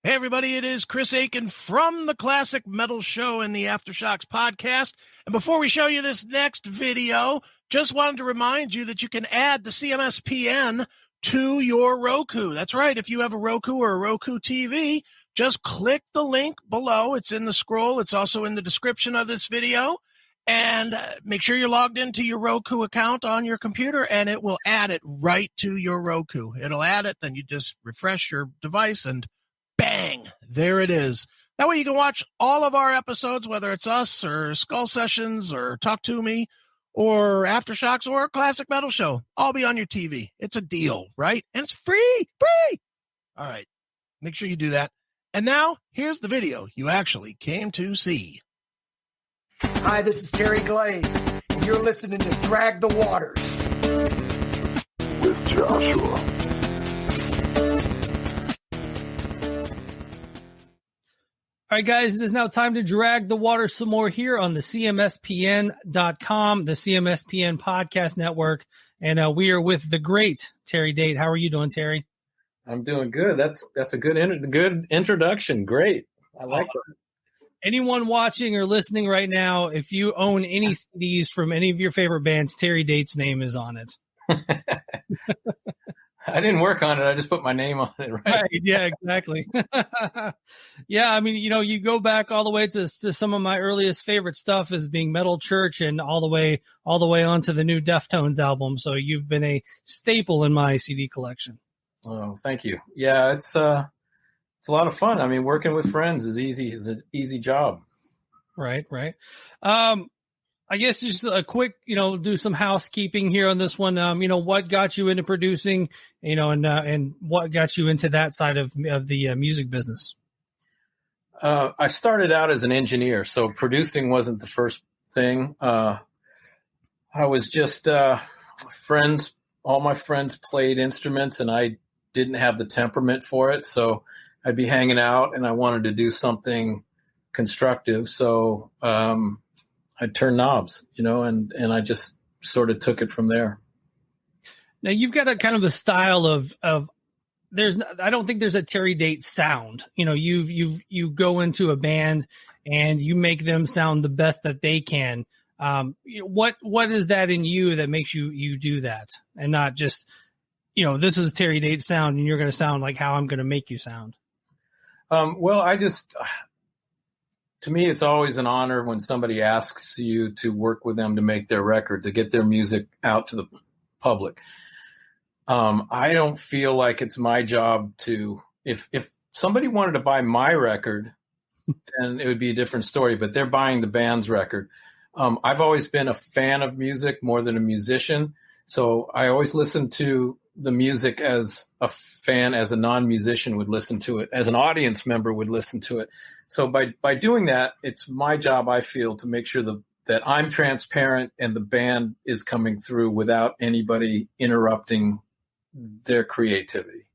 Hey, everybody, it is Chris Aiken from the Classic Metal Show and the Aftershocks podcast. And before we show you this next video, just wanted to remind you that you can add the CMSPN to your Roku. That's right. If you have a Roku or a Roku TV, just click the link below. It's in the scroll. It's also in the description of this video. And make sure you're logged into your Roku account on your computer, and it will add it right to your Roku. It'll add it, then you just refresh your device, and bang, there it is. That way you can watch all of our episodes, whether it's us or Skull Sessions or Talk to Me or Aftershocks or Classic Metal Show. All be on your TV. It's a deal, right? And it's free. All right. Make sure you do that. And now, here's the video you actually came to see. Hi, this is Terry Glaze, and you're listening to Drag the Waters with Joshua. All right, guys, it is now time to drag the water some more here on the CMSPN.com, the CMSPN Podcast Network. And we are with the great Terry Date. How are you doing, Terry? I'm doing good. That's a good introduction. Great. I like it. Anyone watching or listening right now, if you own any CDs from any of your favorite bands, Terry Date's name is on it. I didn't work on it. I just put my name on it, right? Yeah, exactly. Yeah, I mean, you go back all the way to some of my earliest favorite stuff as being Metal Church and all the way onto the new Deftones album. So you've been a staple in my CD collection. Oh, thank you. Yeah, it's a lot of fun. I mean, working with friends is an easy job. Right. I guess just a quick, do some housekeeping here on this one. What got you into producing, and what got you into that side of the music business? I started out as an engineer, so producing wasn't the first thing. I was just friends. All my friends played instruments, and I didn't have the temperament for it. So I'd be hanging out, and I wanted to do something constructive. So I'd turn knobs, and I just sort of took it from there. Now you've got a kind of a style of I don't think there's a Terry Date sound. You go into a band and you make them sound the best that they can. What is that in you that makes you do that and not just, this is Terry Date's sound and you're going to sound like how I'm going to make you sound? To me, it's always an honor when somebody asks you to work with them to make their record, to get their music out to the public. I don't feel like it's my job to, if somebody wanted to buy my record, then it would be a different story, but they're buying the band's record. I've always been a fan of music more than a musician. So I always listen to the music as a fan, as a non-musician would listen to it, as an audience member would listen to it. So by doing that, it's my job, I feel, to make sure that I'm transparent and the band is coming through without anybody interrupting their creativity.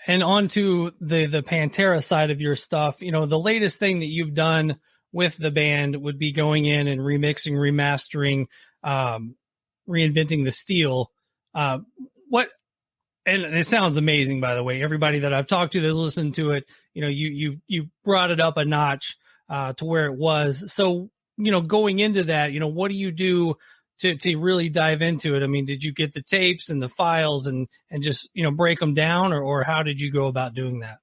And on to the Pantera side of your stuff, the latest thing that you've done with the band would be going in and remixing, remastering, Reinventing the Steel. And it sounds amazing, by the way. Everybody that I've talked to that's listened to it, you brought it up a notch to where it was. So, going into that, what do you do to really dive into it? I mean, did you get the tapes and the files and just, break them down, or how did you go about doing that?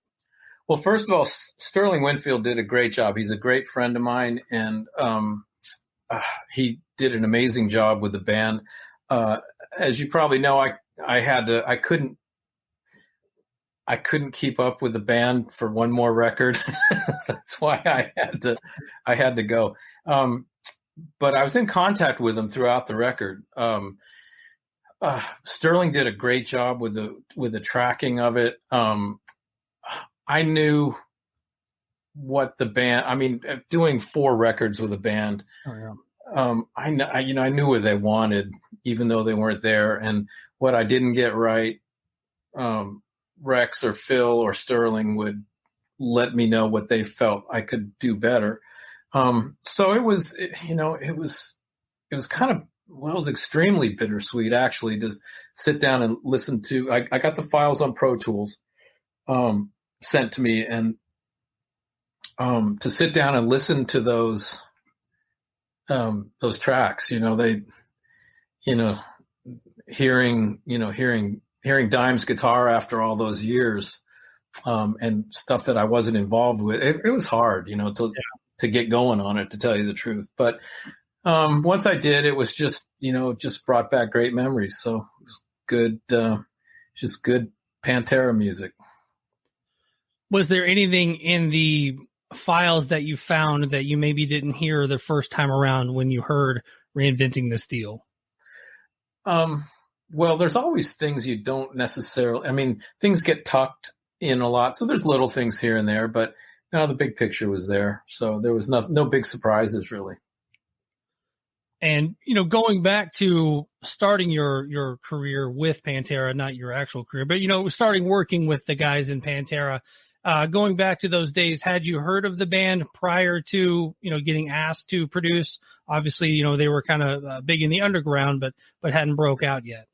Well, first of all, Sterling Winfield did a great job. He's a great friend of mine, and he did an amazing job with the band. As you probably know, I couldn't keep up with the band for one more record. That's why I had to go. But I was in contact with them throughout the record. Sterling did a great job with the tracking of it. I knew what the band, doing 4 records with a band. Oh, yeah. I knew what they wanted, even though they weren't there, and what I didn't get right, Rex or Phil or Sterling would let me know what they felt I could do better. So it was kind of, it was extremely bittersweet, actually, to sit down and listen to. I got the files on Pro Tools, sent to me, and to sit down and listen to those tracks, hearing Dime's guitar after all those years, and stuff that I wasn't involved with. It was hard, to get going on it, to tell you the truth. But once I did, it was just brought back great memories. So it was good, just good Pantera music. Was there anything in the files that you found that you maybe didn't hear the first time around when you heard Reinventing the Steel? Well, there's always things you don't necessarily, things get tucked in a lot. So there's little things here and there, but the big picture was there. So there was no big surprises really. And, going back to starting your career with Pantera, not your actual career, but, starting working with the guys in Pantera, going back to those days, had you heard of the band prior to, getting asked to produce? Obviously, they were kind of big in the underground, but hadn't broke out yet.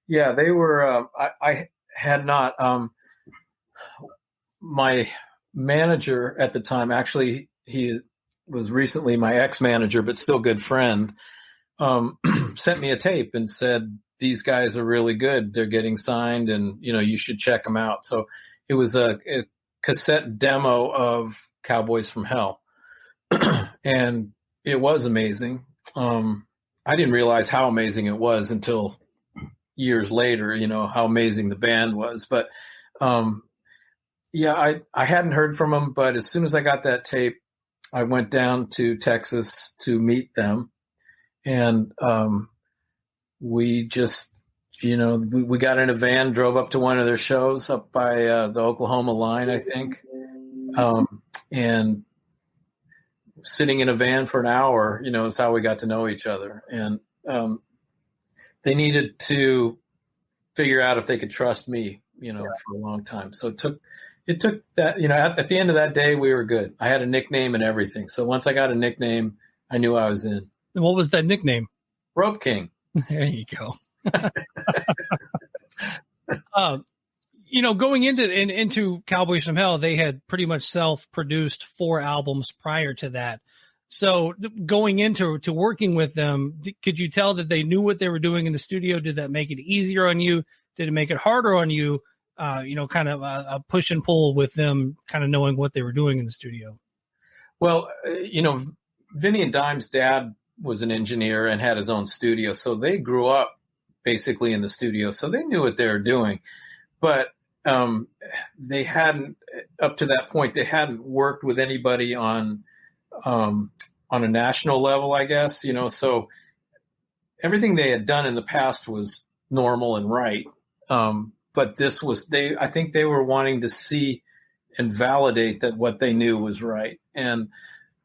Yeah, they were, I had not, my manager at the time, actually, he was recently my ex-manager, but still good friend, sent me a tape and said, these guys are really good. They're getting signed and, you should check them out. So it was a cassette demo of Cowboys from Hell. And it was amazing. I didn't realize how amazing it was until years later, how amazing the band was. But, I hadn't heard from them, but as soon as I got that tape, I went down to Texas to meet them, and we just, we got in a van, drove up to one of their shows up by the Oklahoma line, I think, and sitting in a van for an hour, is how we got to know each other. And they needed to figure out if they could trust me, for a long time. So it took that, at the end of that day, we were good. I had a nickname and everything. So once I got a nickname, I knew I was in. And what was that nickname? Rope King. There you go. Going into Cowboys from Hell, they had pretty much self-produced 4 albums prior to that. So going into working with them, could you tell that they knew what they were doing in the studio? Did that make it easier on you? Did it make it harder on you? Kind of a push and pull with them kind of knowing what they were doing in the studio? Well, Vinny and Dime's dad was an engineer and had his own studio. So they grew up basically in the studio. So they knew what they were doing. But they hadn't, up to that point, they hadn't worked with anybody on a national level, I guess, so everything they had done in the past was normal and right. But this was, I think they were wanting to see and validate that what they knew was right. And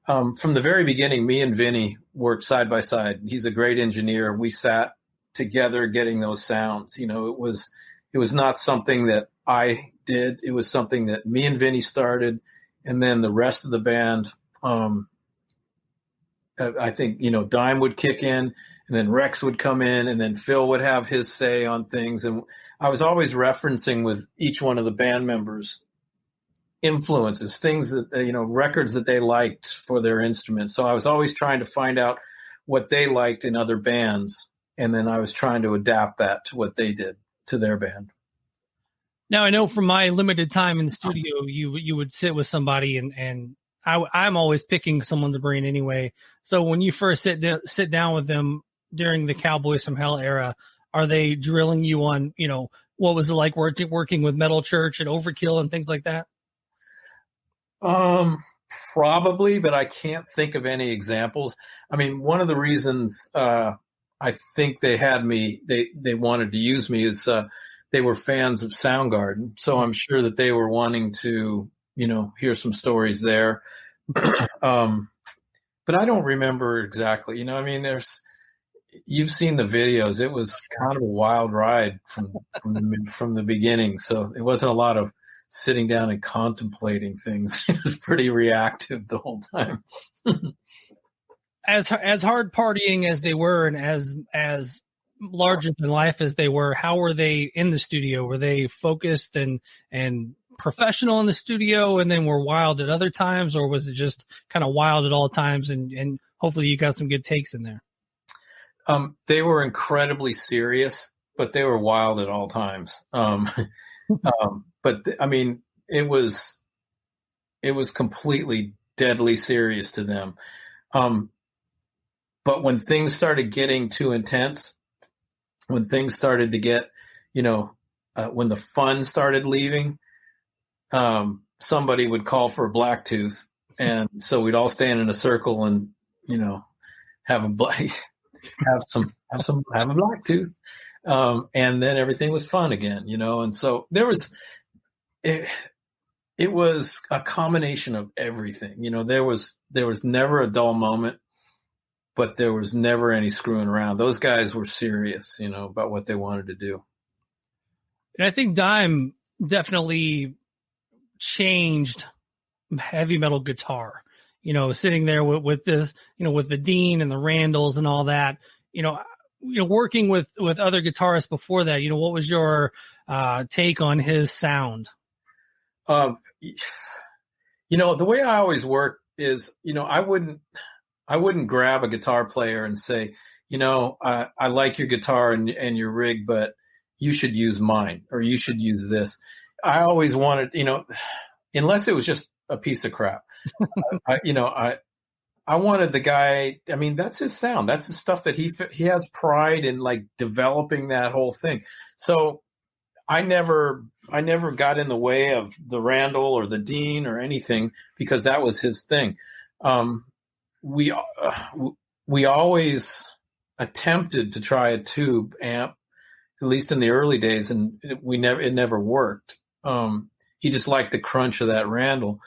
from the very beginning, me and Vinny worked side by side. He's a great engineer. We sat together getting those sounds. It was not something that I did. It was something that me and Vinny started, and then the rest of the band, I think, Dime would kick in, and then Rex would come in, and then Phil would have his say on things. And I was always referencing with each one of the band members influences, things that, records that they liked for their instruments. So I was always trying to find out what they liked in other bands. And then I was trying to adapt that to what they did to their band. Now, I know from my limited time in the studio, you would sit with somebody and I'm always picking someone's brain anyway. So when you first sit down with them during the Cowboys from Hell era, are they drilling you on, what was it like working with Metal Church and Overkill and things like that? Probably, but I can't think of any examples. One of the reasons, I think they had me, they wanted to use me is, they were fans of Soundgarden. So I'm sure that they were wanting to, hear some stories there. But I don't remember exactly, you've seen the videos. It was kind of a wild ride from the beginning. So it wasn't a lot of sitting down and contemplating things. It was pretty reactive the whole time. As hard partying as they were and as larger than life as they were, how were they in the studio? Were they focused and professional in the studio and then were wild at other times, or was it just kind of wild at all times? And hopefully you got some good takes in there. They were incredibly serious, but they were wild at all times. But I mean, it was completely deadly serious to them. But when things started getting too intense, when things started to get, when the fun started leaving, somebody would call for a black tooth. And so we'd all stand in a circle and, have a black tooth. And then everything was fun again, and so it was a combination of everything. There was never a dull moment, but there was never any screwing around. Those guys were serious, about what they wanted to do. And I think Dime definitely changed heavy metal guitar, sitting there with this, with the Dean and the Randalls and all that, working with other guitarists before that, what was your take on his sound? The way I always work is, I wouldn't grab a guitar player and say, I like your guitar and your rig, but you should use mine or you should use this. I always wanted, unless it was just a piece of crap, I wanted the guy. I mean, that's his sound. That's the stuff that he has pride in, like developing that whole thing. So I never got in the way of the Randall or the Dean or anything because that was his thing. We always attempted to try a tube amp, at least in the early days, and it never worked. He just liked the crunch of that Randall.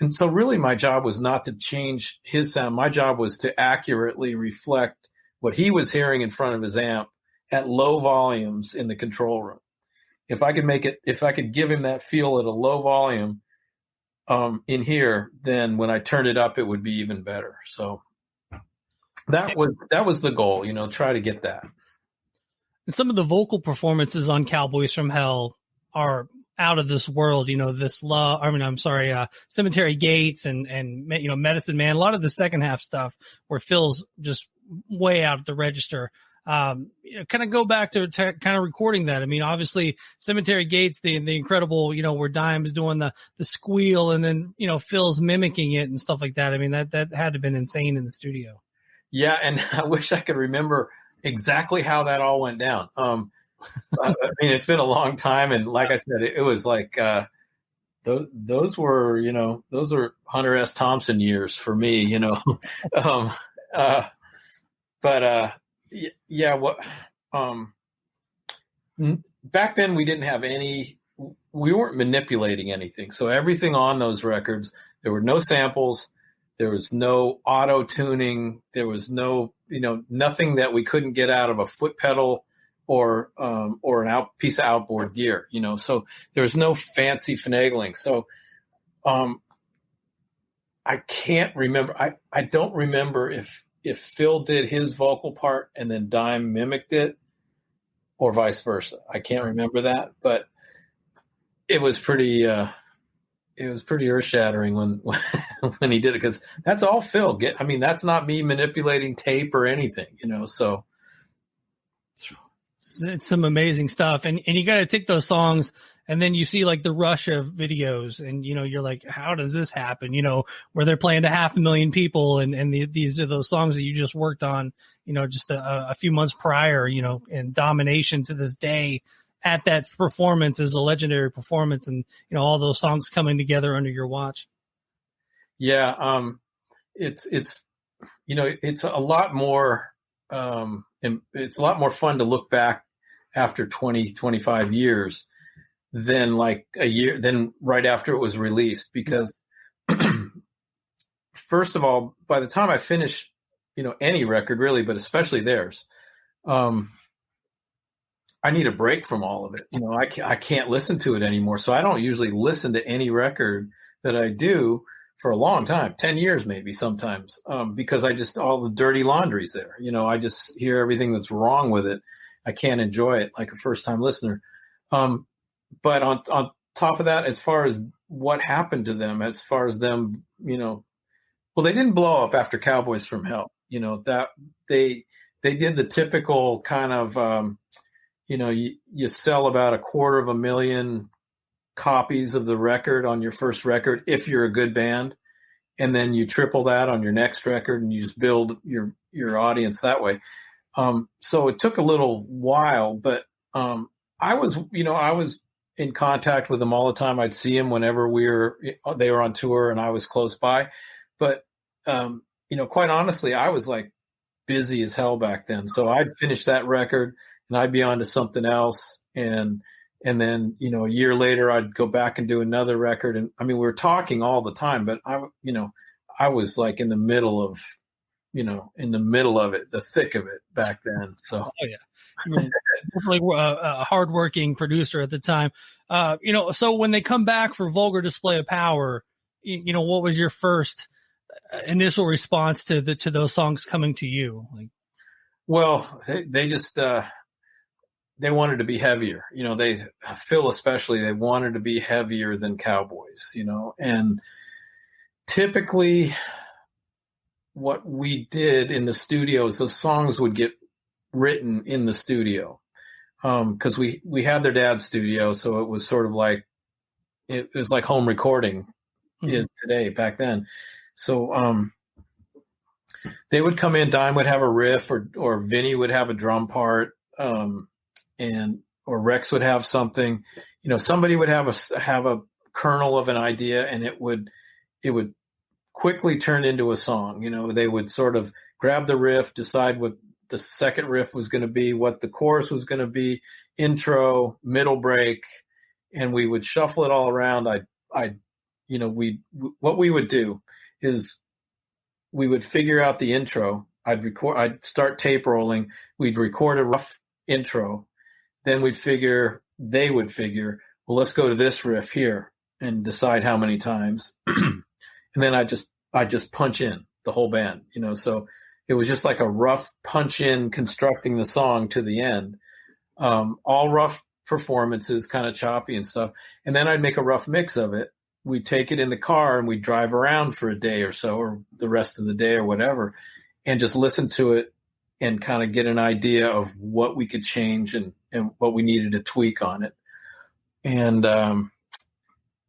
And so really my job was not to change his sound. My job was to accurately reflect what he was hearing in front of his amp at low volumes in the control room. If I could give him that feel at a low volume, in here, then when I turned it up, it would be even better. So that was the goal, try to get that. And some of the vocal performances on Cowboys from Hell are out of this world, Cemetery Gates and Medicine Man, a lot of the second half stuff where Phil's just way out of the register. Kind of go back to kind of recording that. I mean, obviously Cemetery Gates, the incredible, where Dime's doing the squeal and then, Phil's mimicking it and stuff like that. I mean, that had to have been insane in the studio. Yeah. And I wish I could remember exactly how that all went down. I mean, it's been a long time. And like I said, it was like, those were Hunter S. Thompson years for me, back then we didn't have we weren't manipulating anything. So everything on those records, there were no samples, there was no auto tuning, there was no, nothing that we couldn't get out of a foot pedal or an piece of outboard gear, so there was no fancy finagling. So, I can't remember. I don't remember if Phil did his vocal part and then Dime mimicked it or vice versa. I can't remember that, but it was pretty earth shattering when he did it. 'Cause that's all Phil that's not me manipulating tape or anything, so. It's some amazing stuff. And you got to take those songs and then you see like the Russia videos and, you're like, how does this happen? Where they're playing to 500,000 people and these are those songs that you just worked on, just a few months prior, and domination to this day at that performance is a legendary performance and, all those songs coming together under your watch. Yeah. It's a lot more, and it's a lot more fun to look back after 20, 25 years than than right after it was released. Because first of all, by the time I finish, any record really, but especially theirs, I need a break from all of it. I can't listen to it anymore. So I don't usually listen to any record that I do for a long time, 10 years maybe sometimes, because all the dirty laundry's there. I just hear everything that's wrong with it. I can't enjoy it like a first time listener. But on top of that, as far as what happened to them, as far as them, well, they didn't blow up after Cowboys from Hell. That they did the typical kind of, you sell about 250,000 copies of the record on your first record if you're a good band, and then you triple that on your next record, and you just build your audience that way. So it took a little while, but I was in contact with them all the time. I'd see them whenever they were on tour and I was close by. But quite honestly, I was like busy as hell back then. So I'd finish that record and I'd be on to something else. And then, a year later, I'd go back and do another record. And I mean, we were talking all the time, but I was like in the middle of it, the thick of it back then. So, oh yeah, you were definitely a hardworking producer at the time. So when they come back for Vulgar Display of Power, what was your first initial response to those songs coming to you? Like, well, they just, they wanted to be heavier, Phil especially, they wanted to be heavier than Cowboys, and typically what we did in the studio is those songs would get written in the studio. Cause we had their dad's studio. So it was sort of like, it was like home recording is today back then. So, they would come in, Dime would have a riff or Vinny would have a drum part. Or Rex would have something, somebody would have a kernel of an idea, and it would quickly turn into a song. They would sort of grab the riff, decide what the second riff was going to be, what the chorus was going to be, intro, middle break, and we would shuffle it all around. What we would do is we would figure out the intro. I'd start tape rolling. We'd record a rough intro. Then they would figure, well, let's go to this riff here and decide how many times. And then I just punch in the whole band, so it was just like a rough punch in constructing the song to the end. All rough performances, kind of choppy and stuff. And then I'd make a rough mix of it. We'd take it in the car and we'd drive around for a day or so, or the rest of the day or whatever, and just listen to it and kind of get an idea of what we could change and what we needed to tweak on it. And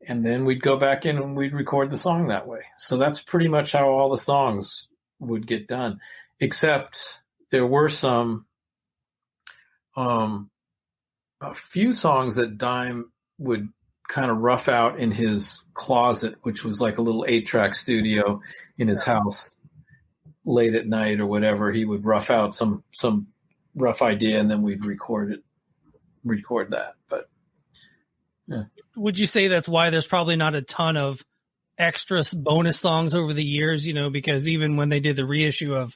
then we'd go back in and we'd record the song that way. So that's pretty much how all the songs would get done, except there were a few songs that Dime would kind of rough out in his closet, which was like a little 8-track studio in his house. Late at night or whatever, he would rough out some rough idea, and then we'd record that. But yeah. Would you say that's why there's probably not a ton of extra bonus songs over the years? Because even when they did the reissue of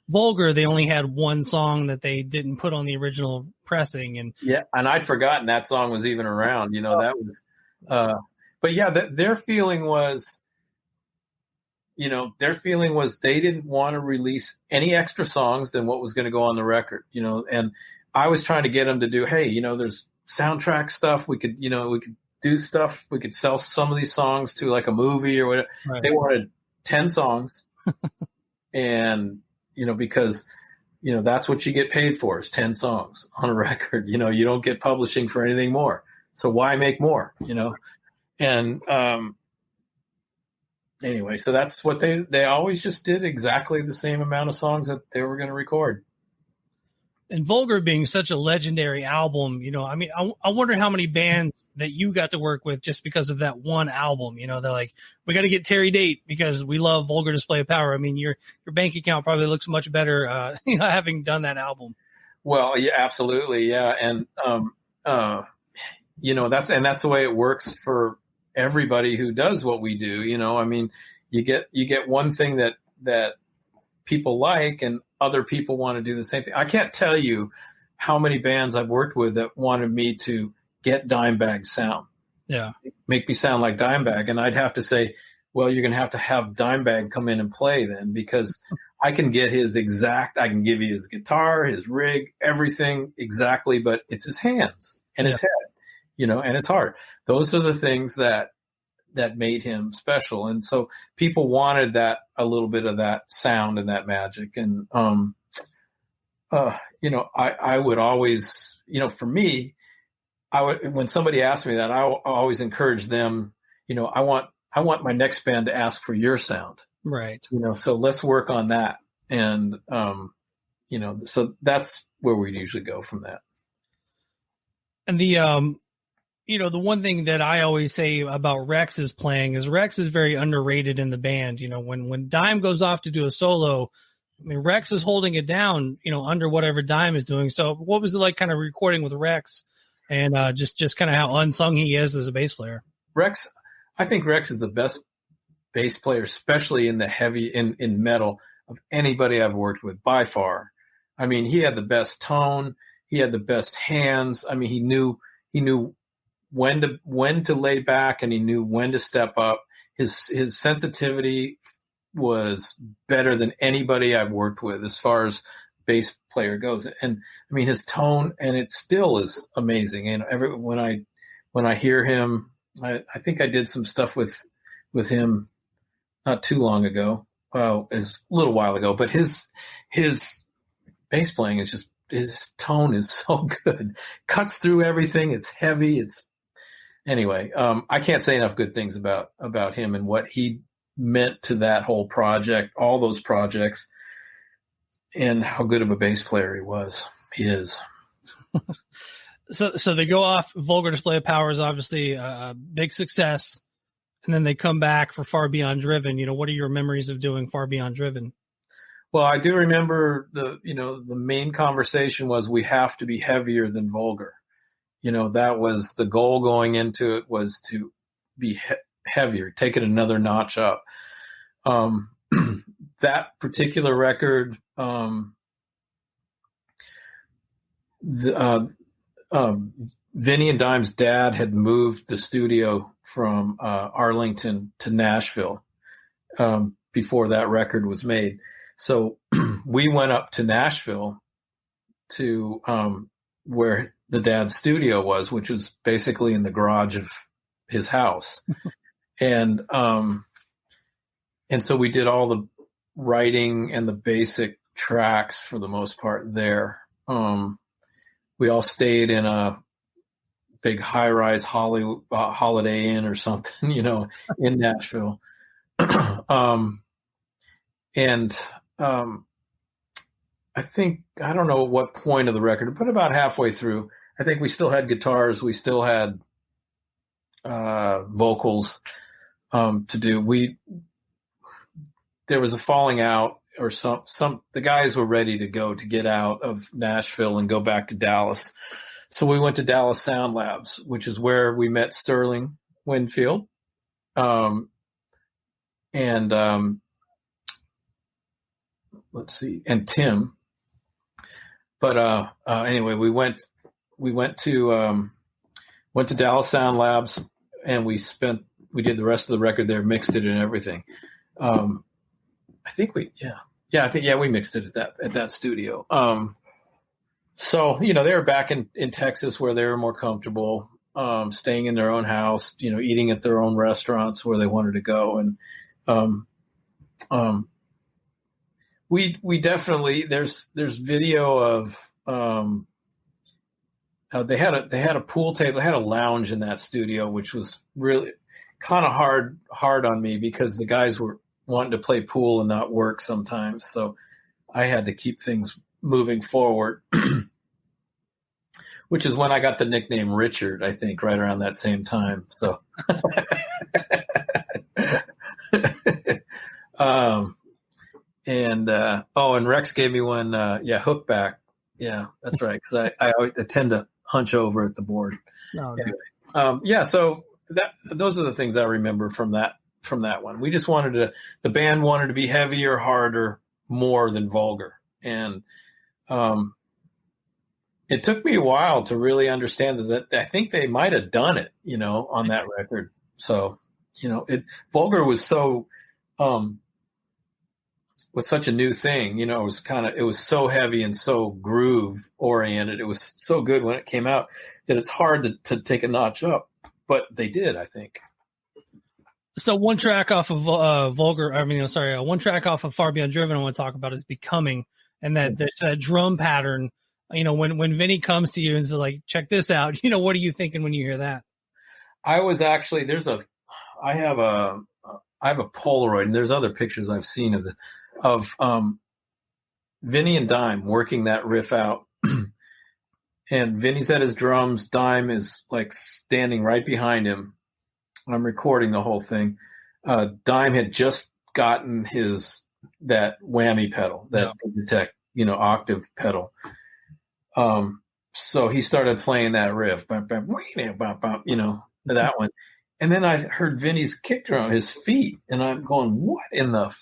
Vulgar, they only had one song that they didn't put on the original pressing. And yeah, and I'd forgotten that song was even around. That was. But yeah, their feeling was. Their feeling was they didn't want to release any extra songs than what was going to go on the record, and I was trying to get them to do, hey, there's soundtrack stuff. We could do stuff. We could sell some of these songs to like a movie or whatever. Right. They wanted 10 songs and, because, that's what you get paid for is 10 songs on a record. You don't get publishing for anything more. So why make more, and, anyway, so that's what they always just did exactly the same amount of songs that they were going to record. And Vulgar being such a legendary album, I wonder how many bands that you got to work with just because of that one album. They're like, we got to get Terry Date because we love Vulgar Display of Power. I mean, your bank account probably looks much better, having done that album. Well, yeah, absolutely. Yeah. And, that's the way it works for everybody who does what we do. You get one thing that people like and other people want to do the same thing. I can't tell you how many bands I've worked with that wanted me to get Dimebag sound. Yeah. Make me sound like Dimebag. And I'd have to say, well, you're going to have Dimebag come in and play then, because I can get I can give you his guitar, his rig, everything exactly, but it's his hands and his head. and it's hard. Those are the things that made him special. And so people wanted a little bit of that sound and that magic. And, I would always, for me, when somebody asked me that, I always encourage them, I want my next band to ask for your sound. Right. So let's work on that. And, so that's where we usually go from that. And the one thing that I always say about Rex's playing is Rex is very underrated in the band. When Dime goes off to do a solo, I mean, Rex is holding it down, under whatever Dime is doing. So what was it like kind of recording with Rex and just kind of how unsung he is as a bass player? I think Rex is the best bass player, especially in the heavy, in metal, of anybody I've worked with by far. I mean, he had the best tone. He had the best hands. I mean, he knew when to lay back, and he knew when to step up. His sensitivity was better than anybody I've worked with as far as bass player goes. And I mean, his tone, and it still is amazing. And when I hear him, I think I did some stuff with him not too long ago. Well, it's a little while ago, but his bass playing is just, his tone is so good. Cuts through everything. It's heavy. Anyway, I can't say enough good things about him and what he meant to that whole project, all those projects, and how good of a bass player he is. So they go off. Vulgar Display of Power is obviously a big success, and then they come back for Far Beyond Driven. What are your memories of doing Far Beyond Driven? Well, I do remember the main conversation was we have to be heavier than Vulgar. That was the goal going into it, was to be heavier, take it another notch up. That particular record, Vinny and Dime's dad had moved the studio from Arlington to Nashville before that record was made. So we went up to Nashville to where the dad's studio was, which was basically in the garage of his house. And so we did all the writing and the basic tracks for the most part there. We all stayed in a big high-rise Holiday Inn or something, in Nashville. I think, I don't know what point of the record, but about halfway through, I think we still had guitars. We still had vocals to do. There was a falling out, or the guys were ready to go, to get out of Nashville and go back to Dallas. So we went to Dallas Sound Labs, which is where we met Sterling Winfield. Let's see, and Tim. But anyway, we went to Dallas Sound Labs, and we did the rest of the record there, mixed it and everything. I think we mixed it at that studio. So, they were back in Texas, where they were more comfortable, staying in their own house, eating at their own restaurants where they wanted to go. And, we definitely, there's video of, they had a pool table, they had a lounge in that studio, which was really kind of hard on me, because the guys were wanting to play pool and not work sometimes. So I had to keep things moving forward, which is when I got the nickname Richard, I think, right around that same time. So, and Rex gave me one, hook back. Yeah, that's right. Cause I tend to hunch over at the board. Oh, anyway, so those are the things I remember from that one. We just the band wanted to be heavier, harder, more than Vulgar. And, it took me a while to really understand that I think they might have done it, on that record. So, Vulgar was so, was such a new thing, it was so heavy and so groove oriented. It was so good when it came out that it's hard to take a notch up, but they did, I think. So one track off of one track off of Far Beyond Driven I want to talk about is Becoming, and that drum pattern. When Vinny comes to you and says, like, check this out, what are you thinking when you hear that? I was actually, I have a Polaroid, and there's other pictures I've seen of Vinny and Dime working that riff out. And Vinny's at his drums. Dime is like standing right behind him. I'm recording the whole thing. Dime had just gotten that whammy pedal, that Tech, octave pedal. So he started playing that riff, that one. And then I heard Vinny's kick drum, his feet, and I'm going, what in the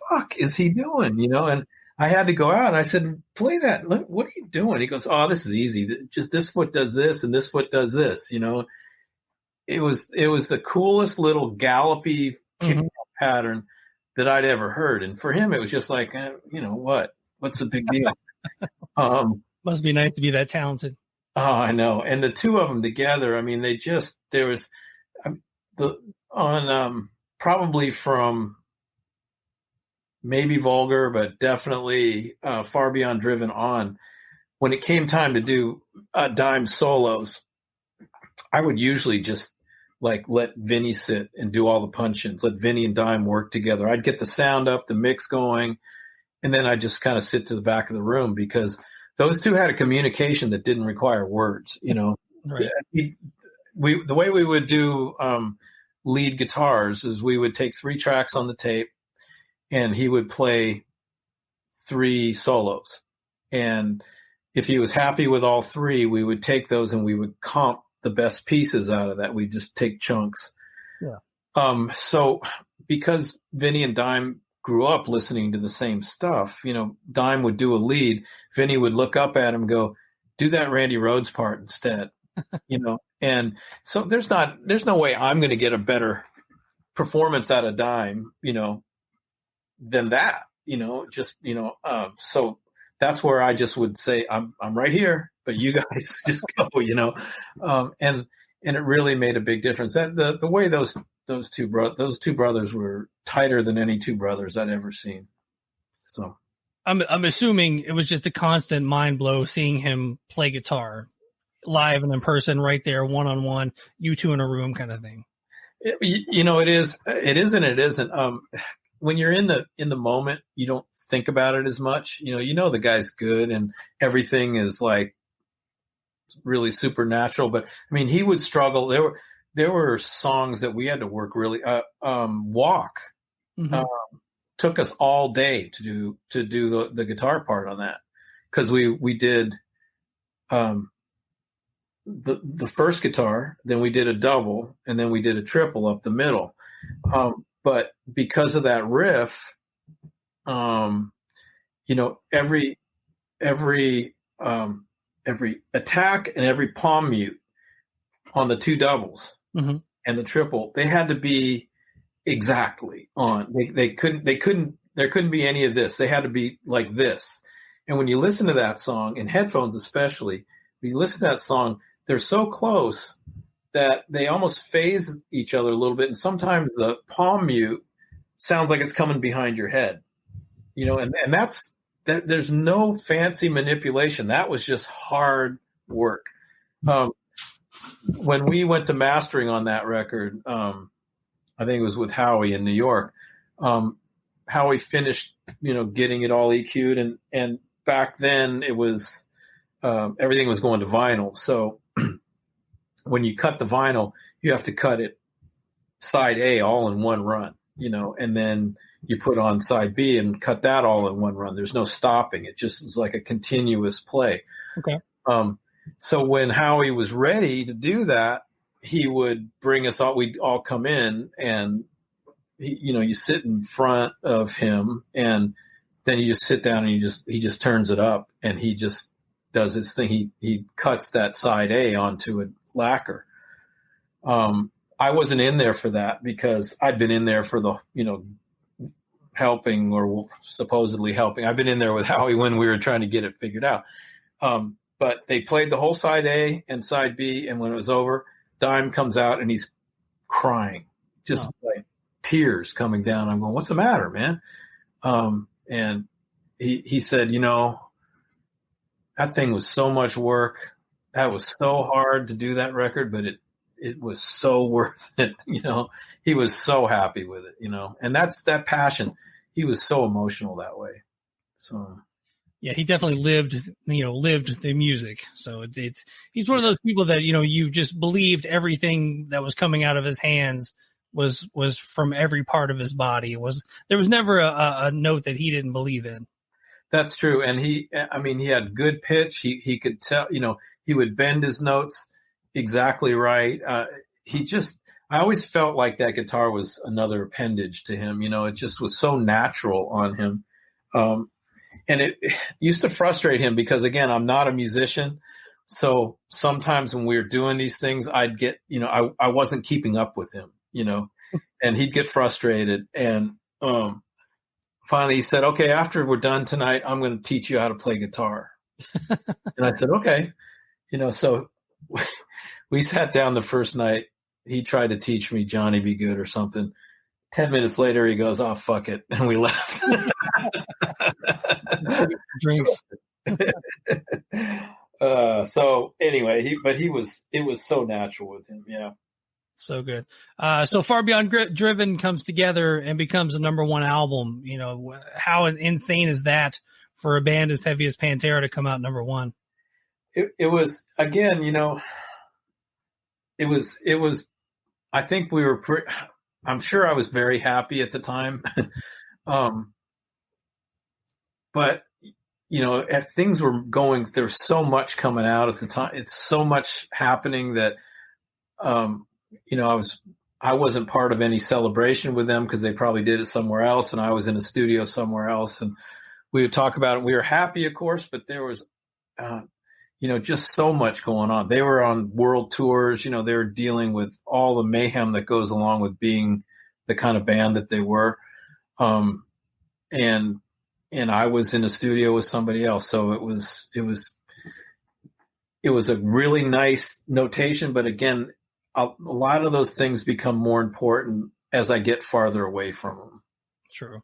fuck is he doing? And I had to go out and I said, play that. What are you doing? He goes, oh, this is easy. Just this foot does this and this foot does this, It was the coolest little gallopy kick pattern that I'd ever heard. And for him, it was just like, what's the big deal? Must be nice to be that talented. Oh, I know. And the two of them together, I mean, probably from maybe Vulgar, but definitely Far Beyond Driven on, when it came time to do Dime solos, I would usually just like let Vinny sit and do all the punch-ins, let Vinny and Dime work together. I'd get the sound up, the mix going, and then I'd just kind of sit to the back of the room because those two had a communication that didn't require words, Right. The way we would do lead guitars is we would take 3 tracks on the tape and he would play 3 solos. And if he was happy with all 3, we would take those and we would comp the best pieces out of that. We'd just take chunks. Yeah. So because Vinny and Dime grew up listening to the same stuff, Dime would do a lead. Vinny would look up at him and go, do that Randy Rhoads part instead, And so there's no way I'm going to get a better performance out of Dime, than that, so that's where I just would say, I'm right here, but you guys just go, and it really made a big difference. That the way those two brothers were tighter than any two brothers I'd ever seen. So I'm assuming it was just a constant mind blow seeing him play guitar live and in person right there, one-on-one, you two in a room kind of thing. It is and it isn't. When you're in the moment, you don't think about it as much. The guy's good and everything is like really supernatural, but I mean, he would struggle. There were songs that we had to work really, Walk, took us all day to do the guitar part on that. Cause we did, the first guitar, then we did a double, and then we did a triple up the middle. But because of that riff, every attack and every palm mute on the 2 doubles and the triple, they had to be exactly on. There couldn't be any of this. They had to be like this. And when you listen to that song, in headphones especially, when you listen to that song, they're so close that they almost phase each other a little bit. And sometimes the palm mute sounds like it's coming behind your head, and that's that. There's no fancy manipulation. That was just hard work. When we went to mastering on that record, I think it was with Howie in New York. Howie finished, getting it all EQ'd, and back then it was, everything was going to vinyl. So when you cut the vinyl, you have to cut it side A all in one run, and then you put on side B and cut that all in one run. There's no stopping. It just is like a continuous play. Okay. So when Howie was ready to do that, he would bring us all, we'd all come in and you sit in front of him and then you just sit down and he just turns it up and he just does his thing. He cuts that side A onto a lacquer. I wasn't in there for that because I'd been in there for the, helping or supposedly helping. I've been in there with Howie when we were trying to get it figured out. But but they played the whole side A and side B. And when it was over, Dime comes out and he's crying, just like tears coming down. I'm going, what's the matter, man? And he said, that thing was so much work. That was so hard to do that record, but it was so worth it. He was so happy with it, and that's that passion. He was so emotional that way. So. Yeah, he definitely lived the music. So he's one of those people that, you just believed everything that was coming out of his hands was from every part of his body. There was never a note that he didn't believe in. That's true. And he had good pitch. He could tell, he would bend his notes exactly right. I always felt like that guitar was another appendage to him. It just was so natural on him. And it used to frustrate him because, again, I'm not a musician. So sometimes when we were doing these things, I'd get, I wasn't keeping up with him, and he'd get frustrated. And finally he said, okay, after we're done tonight, I'm going to teach you how to play guitar. And I said, okay. So we sat down the first night. He tried to teach me Johnny Be Good or something. 10 minutes later, he goes, oh, fuck it. And we left. Drinks. So anyway, it was so natural with him. Yeah. So good. So Far Beyond Driven comes together and becomes a number 1 album. How insane is that for a band as heavy as Pantera to come out number 1? It was, again, it was, I think we were I'm sure I was very happy at the time. But, if things were going, there was so much coming out at the time. It's so much happening that, I wasn't part of any celebration with them because they probably did it somewhere else. And I was in a studio somewhere else, and we would talk about it. We were happy, of course, but there was, just so much going on. They were on world tours, they were dealing with all the mayhem that goes along with being the kind of band that they were. And I was in a studio with somebody else. So it was a really nice notation. But again, a lot of those things become more important as I get farther away from them. True.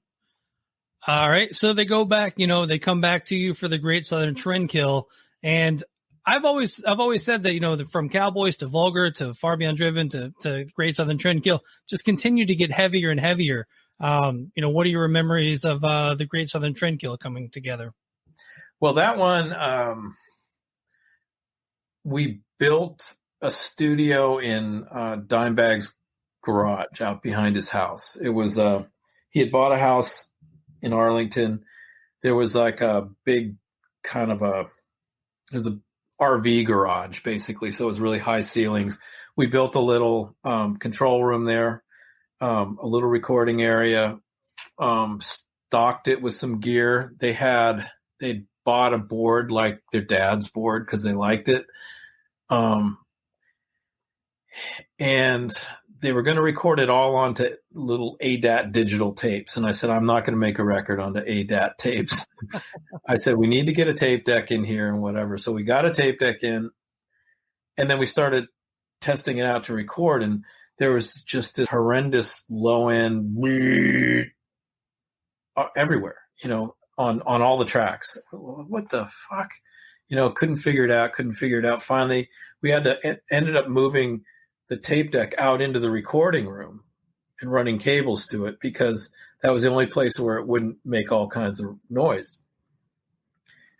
All right. So they go back, they come back to you for the Great Southern Trendkill. And I've always said that, from Cowboys to Vulgar to Far Beyond Driven to Great Southern Trendkill just continue to get heavier and heavier. What are your memories of the Great Southern Trendkill coming together? Well, that one, we built a studio in Dimebag's garage out behind his house. It was he had bought a house in Arlington. There was like a big kind of it was a RV garage basically. So it was really high ceilings. We built a little control room there. A little recording area, stocked it with some gear. They'd bought a board like their dad's board because they liked it. And they were going to record it all onto little ADAT digital tapes. And I said, I'm not going to make a record onto ADAT tapes. I said, we need to get a tape deck in here and whatever. So we got a tape deck in, and then we started testing it out to record, and there was just this horrendous low end everywhere, on all the tracks. What the fuck? Couldn't figure it out. Finally, we ended up moving the tape deck out into the recording room and running cables to it because that was the only place where it wouldn't make all kinds of noise.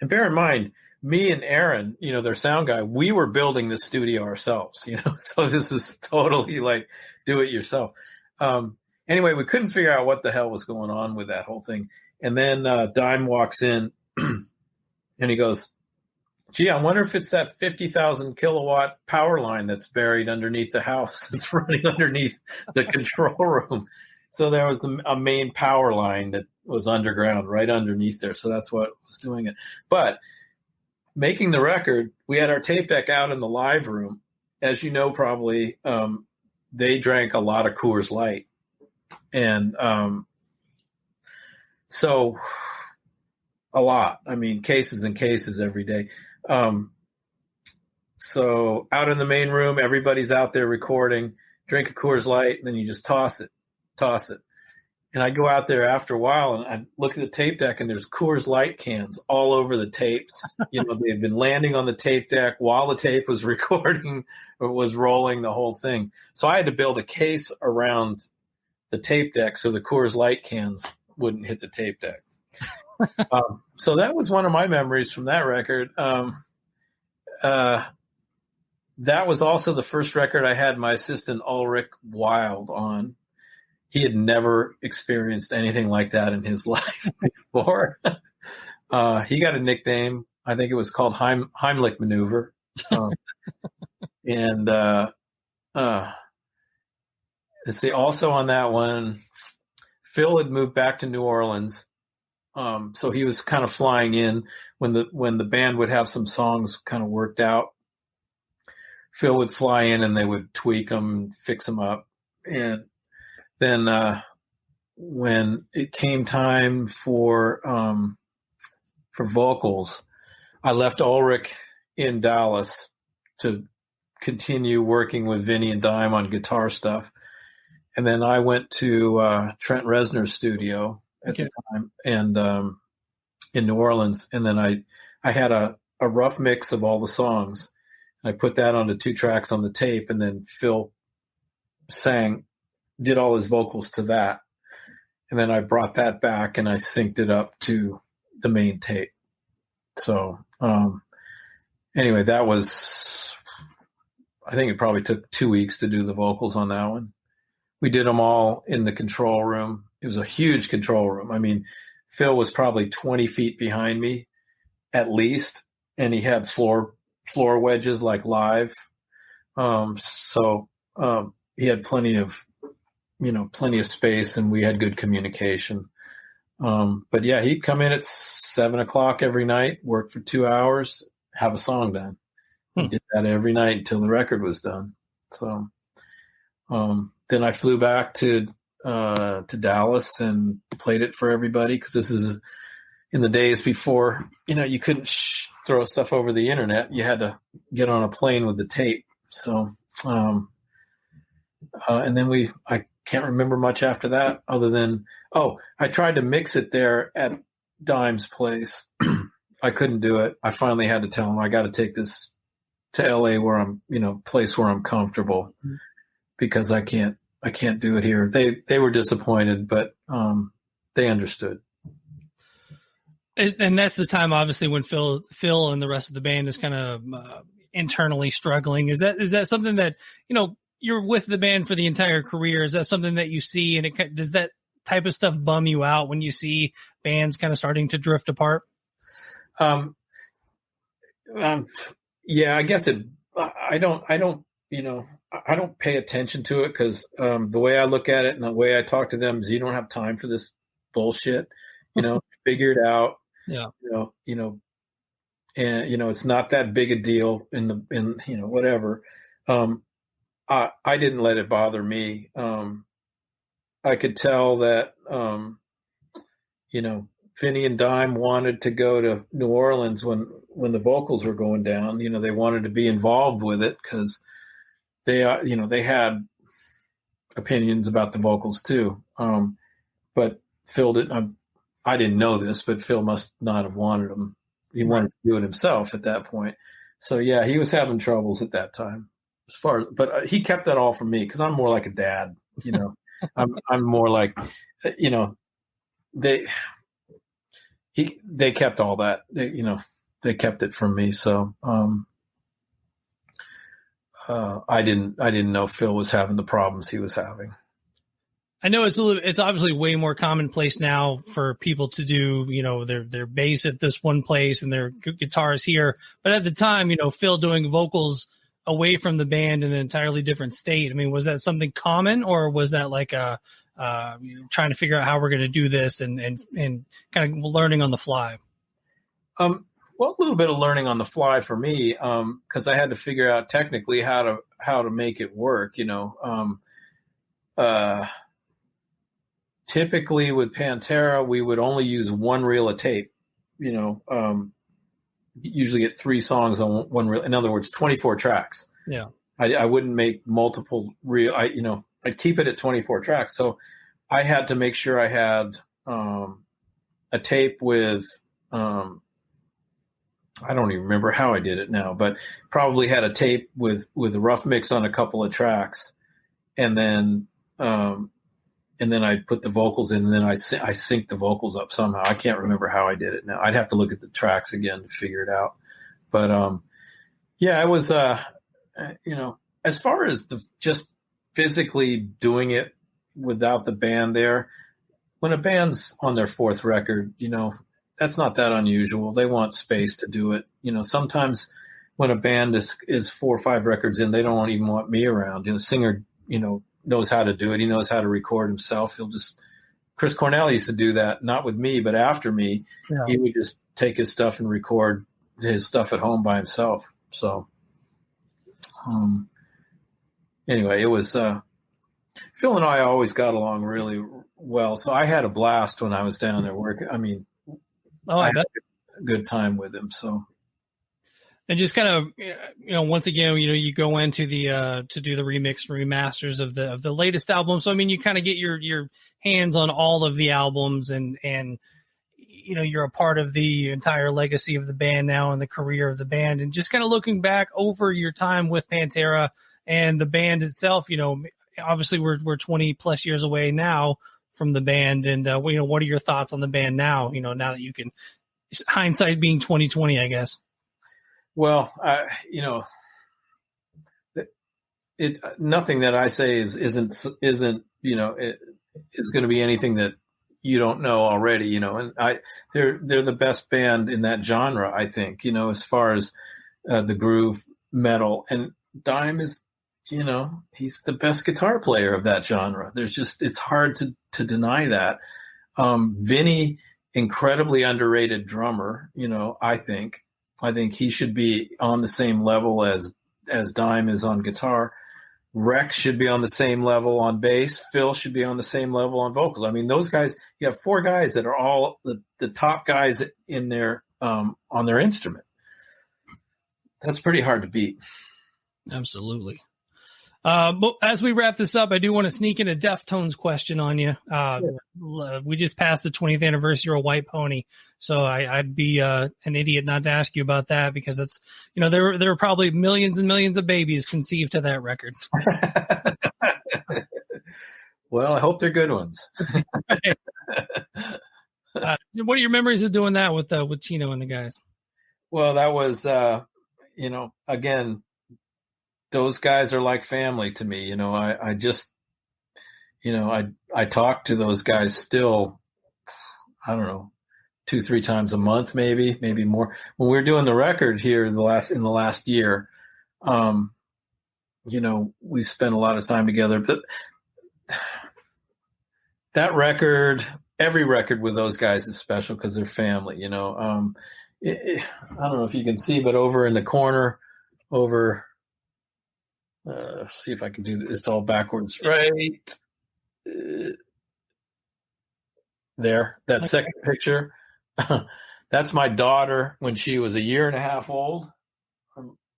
And bear in mind, me and Aaron, their sound guy, we were building the studio ourselves, so this is totally like do it yourself. Anyway, we couldn't figure out what the hell was going on with that whole thing. And then Dime walks in and he goes, gee, I wonder if it's that 50,000 kilowatt power line that's buried underneath the house. That's running underneath the control room. So there was a main power line that was underground right underneath there. So that's what was doing it. But making the record, we had our tape deck out in the live room. As you know, probably, they drank a lot of Coors Light. And so a lot. I mean, cases and cases every day. So out in the main room, everybody's out there recording, drink a Coors Light, and then you just toss it. And I go out there after a while and I look at the tape deck and there's Coors Light cans all over the tapes. You know, they had been landing on the tape deck while the tape was recording or was rolling, the whole thing. So I had to build a case around the tape deck so the Coors Light cans wouldn't hit the tape deck. So that was one of my memories from that record. That was also the first record I had my assistant Ulrich Wild on. He had never experienced anything like that in his life before. He got a nickname. I think it was called Heimlich Maneuver. And let's see, also on that one, Phil had moved back to New Orleans. So he was kind of flying in when the band would have some songs kind of worked out. Phil would fly in and they would tweak them, fix them up. And then, when it came time for vocals, I left Ulrich in Dallas to continue working with Vinny and Dime on guitar stuff. And then I went to Trent Reznor's studio at the time and in New Orleans. And then I had a rough mix of all the songs. I put that onto 2 tracks on the tape, and then Phil did all his vocals to that. And then I brought that back and I synced it up to the main tape. So anyway, that was, I think it probably took 2 weeks to do the vocals on that one. We did them all in the control room. It was a huge control room. I mean, Phil was probably 20 feet behind me at least, and he had floor wedges like live. So he had plenty of space, and we had good communication. But yeah, he'd come in at 7:00 every night, work for 2 hours, have a song done. He did that every night until the record was done. So, then I flew back to Dallas and played it for everybody, because this is in the days before, you couldn't throw stuff over the internet. You had to get on a plane with the tape. So, and then I can't remember much after that other than, I tried to mix it there at Dime's place. I couldn't do it. I finally had to tell him I got to take this to LA where I'm, place where I'm comfortable, because I can't do it here. They were disappointed, but, they understood. And that's the time, obviously, when Phil and the rest of the band is kind of internally struggling. Is that something that, you're with the band for the entire career? Is that something that you see, and does that type of stuff bum you out when you see bands kind of starting to drift apart? Yeah, I guess I don't pay attention to it, because the way I look at it and the way I talk to them is, you don't have time for this bullshit, figure it out. Yeah. And it's not that big a deal in whatever. I didn't let it bother me. I could tell that, Vinny and Dime wanted to go to New Orleans when the vocals were going down. They wanted to be involved with it, because they had opinions about the vocals too. But Phil didn't. I didn't know this, but Phil must not have wanted them. He wanted to do it himself at that point. So yeah, he was having troubles at that time. But he kept that all from me, because I'm more like a dad. I'm more like, they kept all that. They kept it from me. So I didn't know Phil was having the problems he was having. I know it's obviously way more commonplace now for people to do, their bass at this one place and their guitars here. But at the time, Phil doing vocals away from the band in an entirely different state. I mean, was that something common, or was that like trying to figure out how we're going to do this and kind of learning on the fly? Well, a little bit of learning on the fly for me, because I had to figure out technically how to make it work. Typically with Pantera, we would only use one reel of tape, usually get 3 songs on one reel. In other words, 24 tracks. Yeah. I wouldn't make multiple I'd keep it at 24 tracks. So I had to make sure I had a tape with I don't even remember how I did it now, but probably had a tape with a rough mix on a couple of tracks, and then I put the vocals in, and then I sync the vocals up somehow. I can't remember how I did it now. I'd have to look at the tracks again to figure it out. But it was as far as just physically doing it without the band there, when a band's on their 4th record, that's not that unusual. They want space to do it. Sometimes when a band is 4 or 5 records in, they don't even want me around. The singer, knows how to do it. He knows how to record himself. Chris Cornell used to do that, not with me, but after me. Yeah. He would just take his stuff and record his stuff at home by himself. So, anyway, it was, Phil and I always got along really well. So I had a blast when I was down there working. I mean, I had a good time with him. So, and just kind of, once again, you go into the to do the remix and remasters of the latest album. So I mean, you kind of get your hands on all of the albums, and you're a part of the entire legacy of the band now and the career of the band, and just kind of looking back over your time with Pantera and the band itself. Obviously we're 20 plus years away now from the band, and what are your thoughts on the band now? Now that you can, hindsight being 2020, I guess. Well, nothing that I say isn't is going to be anything that you don't know already. And they're the best band in that genre, I think. As far as the groove metal, and Dime is, he's the best guitar player of that genre. It's hard to deny that. Vinny, incredibly underrated drummer. I think he should be on the same level as Dime is on guitar. Rex should be on the same level on bass. Phil should be on the same level on vocals. I mean, those guys, you have 4 guys that are all the top guys in their, on their instrument. That's pretty hard to beat. Absolutely. But as we wrap this up, I do want to sneak in a Deftones question on you. Sure. We just passed the 20th anniversary of White Pony, so I'd be an idiot not to ask you about that, because it's, there were probably millions and millions of babies conceived to that record. Well, I hope they're good ones. What are your memories of doing that with Tino and the guys? Well, that was, again, those guys are like family to me. I just, I talk to those guys still, I don't know, 2-3 times a month, maybe more. When we were doing the record here in the last year, we spent a lot of time together. But that record, every record with those guys is special because they're family. I don't know if you can see, but over in the corner, see if I can do this. It's all backwards, right? There, that second picture. That's my daughter when she was 1.5 years old.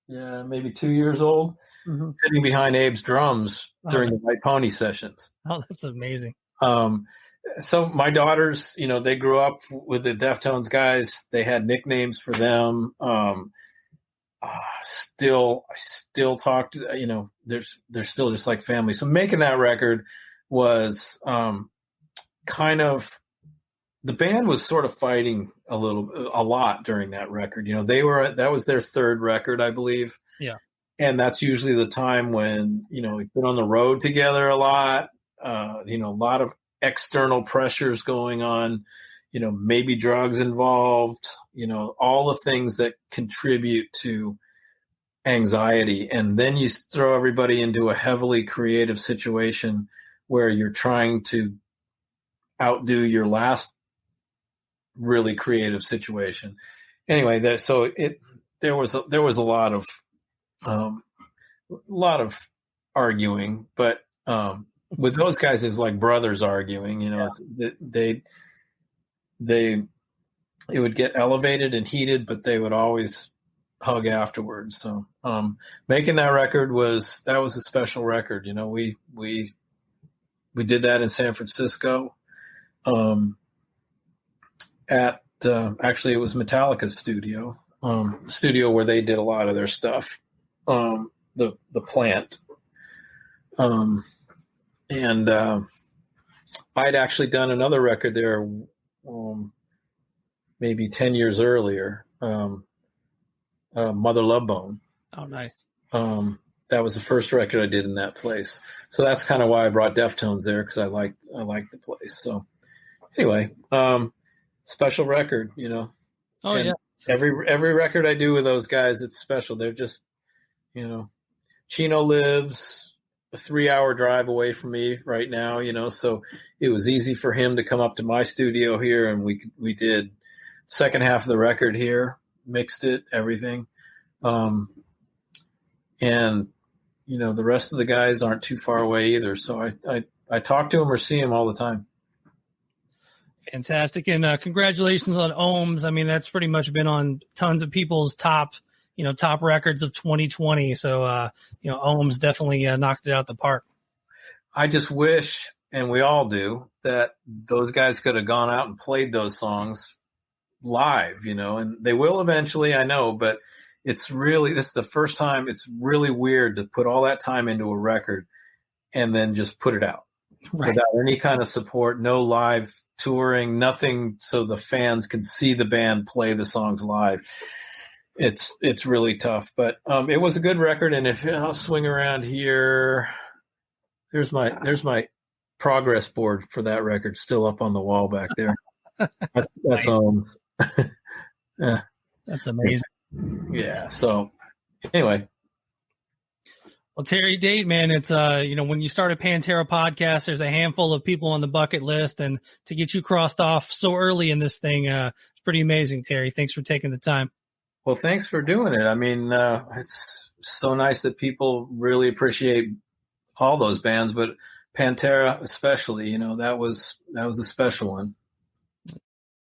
Maybe 2 years old, sitting behind Abe's drums during the White Pony sessions. Oh, that's amazing. So my daughters, they grew up with the Deftones guys. They had nicknames for them. Still talk to, they're still just like family. So making that record was, kind of, the band was sort of fighting a lot during that record. That was their 3rd record, I believe. Yeah. And that's usually the time when, we've been on the road together a lot, a lot of external pressures going on, maybe drugs involved, all the things that contribute to anxiety. And then you throw everybody into a heavily creative situation where you're trying to outdo your last really creative situation. Anyway, there was a lot of arguing, but with those guys, it's like brothers arguing. They it would get elevated and heated, but they would always hug afterwards. So, making that record was a special record. You know, we did that in San Francisco, actually it was Metallica's studio where they did a lot of their stuff. The plant. I'd actually done another record there, maybe 10 years earlier, Mother Love Bone. Oh, nice. That was the first record I did in that place. So that's kind of why I brought Deftones there, because I liked the place. So anyway, special record, you know. Oh, and yeah. Every record I do with those guys, it's special. They're just, you know, Chino lives a 3-hour drive away from me right now, you know, so it was easy for him to come up to my studio here, and we did second half of the record here, mixed it, everything. And, you know, the rest of the guys aren't too far away either. So I talk to them or see them all the time. Fantastic. And congratulations on Ohms. I mean, that's pretty much been on tons of people's top records of 2020. So, Ohms definitely knocked it out the park. I just wish, and we all do, that those guys could have gone out and played those songs live, you know, and they will eventually, I know, but this is the first time. It's really weird to put all that time into a record and then just put it out without any kind of support, no live touring, nothing, so the fans can see the band play the songs live. It's really tough, but it was a good record. And if I'll swing around here, there's my progress board for that record still up on the wall back there. That's yeah. That's amazing. Yeah. So anyway. Well, Terry Date, man, it's, when you start a Pantera podcast, there's a handful of people on the bucket list, and to get you crossed off so early in this thing, it's pretty amazing, Terry. Thanks for taking the time. Well, thanks for doing it. I mean, it's so nice that people really appreciate all those bands, but Pantera especially, you know, that was a special one.